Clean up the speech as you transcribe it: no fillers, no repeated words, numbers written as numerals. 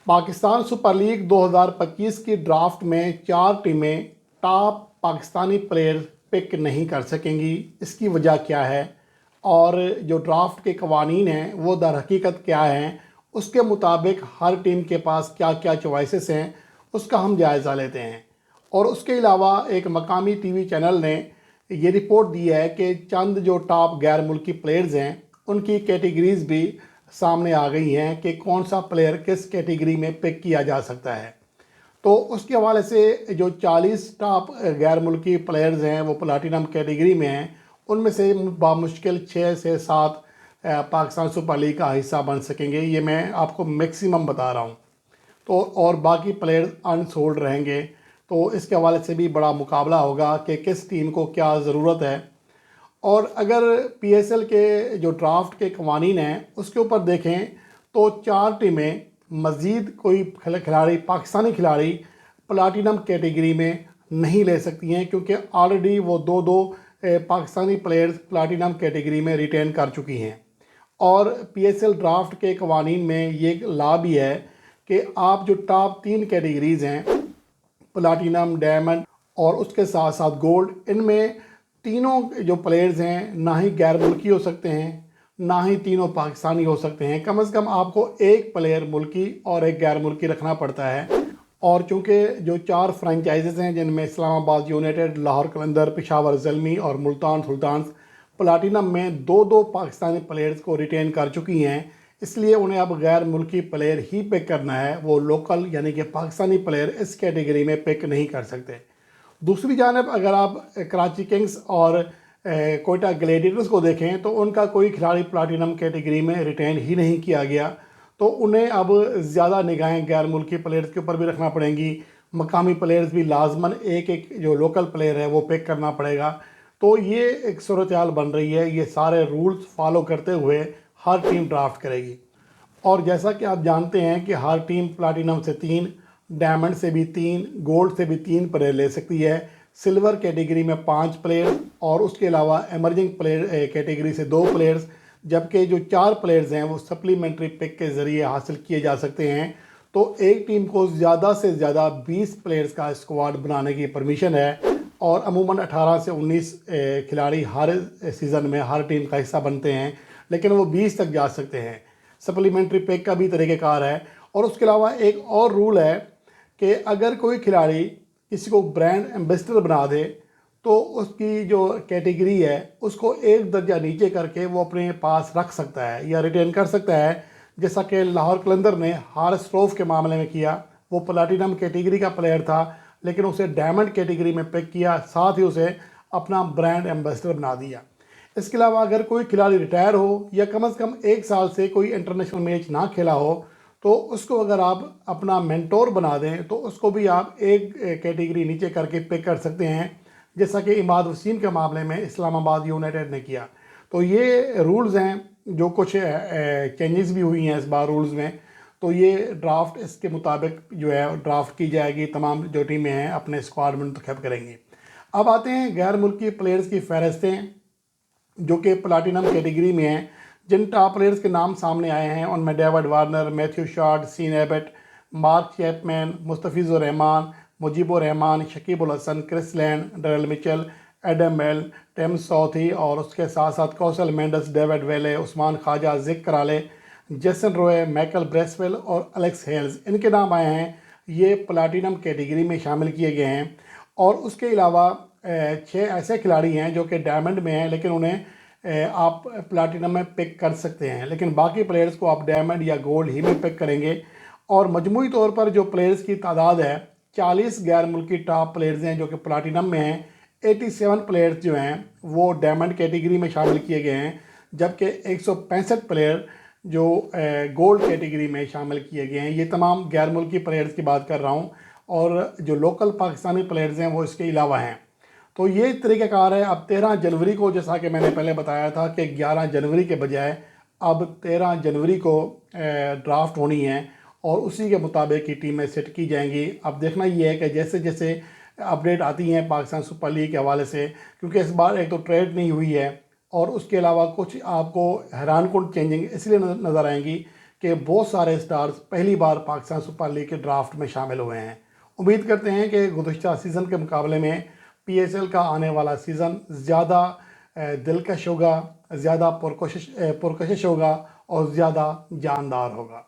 Pakistan super league 2025 की draft में 4 टीमें टॉप पाकिस्तानी प्लेयर पिक नहीं कर सकेंगी। इसकी वजह क्या है और जो ड्राफ्ट के कवानीन हैं वो दर हकीकत क्या हैं, उसके मुताबिक हर टीम के पास क्या क्या चॉइसेस हैं, उसका हम जायज़ा लेते हैं। और उसके अलावा एक मकामी टीवी चैनल ने ये रिपोर्ट दी है कि चंद जो टॉप गैर मुल्की प्लेयर्स हैं उनकी कैटेगरीज भी सामने आ गई हैं कि कौन सा प्लेयर किस कैटेगरी में पिक किया जा सकता है। तो उसके हवाले से जो 40 टॉप गैर मुल्की प्लेयर्स हैं वो प्लाटिनम कैटेगरी में हैं, उनमें से बामुश्किल 6 से 7 पाकिस्तान सुपर लीग का हिस्सा बन सकेंगे। ये मैं आपको मैक्सिमम बता रहा हूँ। तो और बाकी प्लेयर्स अनसोल्ड रहेंगे। तो इसके हवाले से भी बड़ा मुकाबला होगा कि किस टीम को क्या ज़रूरत है। और अगर पीएसएल के जो ड्राफ्ट के कवानीन हैं उसके ऊपर देखें तो 4 टीमें मज़ीद कोई खिलाड़ी पाकिस्तानी खिलाड़ी प्लाटिनम कैटेगरी में नहीं ले सकती हैं, क्योंकि ऑलरेडी वो दो दो पाकिस्तानी प्लेयर्स प्लाटिनम कैटेगरी में रिटेन कर चुकी हैं। और पीएसएल ड्राफ्ट के कवानीन में ये ला भी है कि आप जो टॉप 3 कैटेगरीज़ हैं प्लाटिनम, डायमंड और उसके साथ साथ गोल्ड, इनमें तीनों जो प्लेयर्स हैं ना ही गैर मुल्की हो सकते हैं ना ही तीनों पाकिस्तानी हो सकते हैं। कम से कम आपको एक प्लेयर मुल्की और एक गैर मुल्की रखना पड़ता है। और चूँकि जो 4 फ्रेंचाइजेज़ हैं जिनमें इस्लामाबाद यूनाइटेड, लाहौर कलंदर, पेशावर ज़ल्मी और मुल्तान सुल्तान्स प्लाटिनम में दो दो पाकिस्तानी प्लेयर्स को रिटेन कर चुकी हैं, इसलिए उन्हें अब गैर मुल्की प्लेयर ही पिक करना है। वो लोकल यानी कि पाकिस्तानी प्लेयर इस कैटेगरी में पिक नहीं कर सकते। दूसरी जानब अगर आप कराची किंग्स और कोयटा ग्लैडिएटर्स को देखें तो उनका कोई खिलाड़ी प्लाटिनम कैटेगरी में रिटेन ही नहीं किया गया, तो उन्हें अब ज़्यादा निगाहें गैर मुल्की प्लेयर्स के ऊपर भी रखना पड़ेंगी। मकामी प्लेयर्स भी लाजमन एक एक जो लोकल प्लेयर है वो पिक करना पड़ेगा। तो ये एक सूरत हाल बन रही है। ये सारे रूल्स फॉलो करते हुए हर टीम ड्राफ्ट करेगी। और जैसा कि आप जानते हैं कि हर टीम प्लाटिनम से 3, डायमंड से भी 3, गोल्ड से भी 3 प्लेयर ले सकती है। सिल्वर कैटेगरी में 5 प्लेयर और उसके अलावा एमर्जिंग प्लेयर कैटेगरी से 2 प्लेयर्स, जबकि जो 4 प्लेयर्स हैं वो सप्लीमेंट्री पिक के ज़रिए हासिल किए जा सकते हैं। तो एक टीम को ज़्यादा से ज़्यादा 20 प्लेयर्स का स्क्वाड बनाने की परमिशन है। और अमूमन 18 से 19 खिलाड़ी हर सीज़न में हर टीम का हिस्सा बनते हैं, लेकिन वो 20 तक जा सकते हैं। सप्लीमेंट्री पैक का भी तरीक़ेकार है। और उसके अलावा एक और रूल है कि अगर कोई खिलाड़ी किसी को ब्रांड एम्बेसडर बना दे तो उसकी जो कैटेगरी है उसको एक दर्जा नीचे करके वो अपने पास रख सकता है या रिटेन कर सकता है, जैसा कि लाहौर कलंदर ने हारिस रऊफ के मामले में किया। वो प्लाटिनम कैटेगरी का प्लेयर था लेकिन उसे डायमंड कैटेगरी में पिक किया, साथ ही उसे अपना ब्रांड एम्बेसडर बना दिया। इसके अलावा अगर कोई खिलाड़ी रिटायर हो या कम से कम 1 साल से कोई इंटरनेशनल मैच ना खेला हो तो उसको अगर आप अपना मेंटोर बना दें तो उसको भी आप एक कैटेगरी नीचे करके पिक कर सकते हैं, जैसा कि इमाद वसीम के मामले में इस्लामाबाद यूनाइटेड ने किया। तो ये रूल्स हैं, जो कुछ चेंजेस भी हुई हैं इस बार रूल्स में। तो ये ड्राफ्ट इसके मुताबिक जो है ड्राफ्ट की जाएगी, तमाम जो टीमें हैं अपने स्क्वाड में इंतखाब करेंगी। अब आते हैं गैर मुल्की प्लेयर्स की फहरिस्तें जो कि प्लाटिनम कैटेगरी में हैं। जिन टॉप प्लेयर्स के नाम सामने आए हैं उनमें David Warner, Matthew short, scene Abbott, mark Chapman, Mustafizur Rahman, Mujibur Rahman, Shakib उल Hasan, Chris land, Durrell Mitchell, Adam mail, Tim Southee और उसके साथ साथ कौशल मेंडस, डेविड वेले, उस्मान ख्वाजा, जिक Karale, Jason Roy, Michael Bracewell और एलेक्स हेल्स, इनके नाम आए हैं। ये प्लाटिनम कैटेगरी में शामिल किए गए हैं। और उसके अलावा 6 ऐसे खिलाड़ी हैं जो कि डायमंड में हैं, लेकिन उन्हें आप प्लाटिनम में पिक कर सकते हैं, लेकिन बाकी प्लेयर्स को आप डायमंड या गोल्ड ही में पिक करेंगे। और मजमूई तौर पर जो प्लेयर्स की तादाद है 40 गैर मुल्की टॉप प्लेयर्स हैं जो कि प्लाटिनम में हैं। 87 प्लेयर्स जो हैं वो डायमंड कैटेगरी में शामिल किए गए हैं, जबकि 165 प्लेयर जो गोल्ड कैटेगरी में शामिल किए गए हैं। ये तमाम गैर मुल्की प्लेयर्स की बात कर रहा हूँ और जो लोकल पाकिस्तानी प्लेयर्स हैं वो इसके अलावा हैं। तो ये तरीक़ाकार है। अब 13 जनवरी को, जैसा कि मैंने पहले बताया था कि 11 जनवरी के बजाय अब 13 जनवरी को ड्राफ्ट होनी है और उसी के मुताबिक ही टीमें सेट की जाएंगी। अब देखना ये है कि जैसे जैसे अपडेट आती हैं पाकिस्तान सुपर लीग के हवाले से, क्योंकि इस बार एक तो ट्रेड नहीं हुई है और उसके अलावा कुछ आपको हैरानकुन चेंजिंग इसलिए नज़र आएंगी कि बहुत सारे स्टार्स पहली बार पाकिस्तान सुपर लीग के ड्राफ्ट में शामिल हुए हैं। उम्मीद करते हैं कि गुज़श्ता सीज़न के मुकाबले में PSL का आने वाला सीज़न ज़्यादा दिलकश होगा, ज़्यादा पुरकशिश होगा और ज़्यादा जानदार होगा।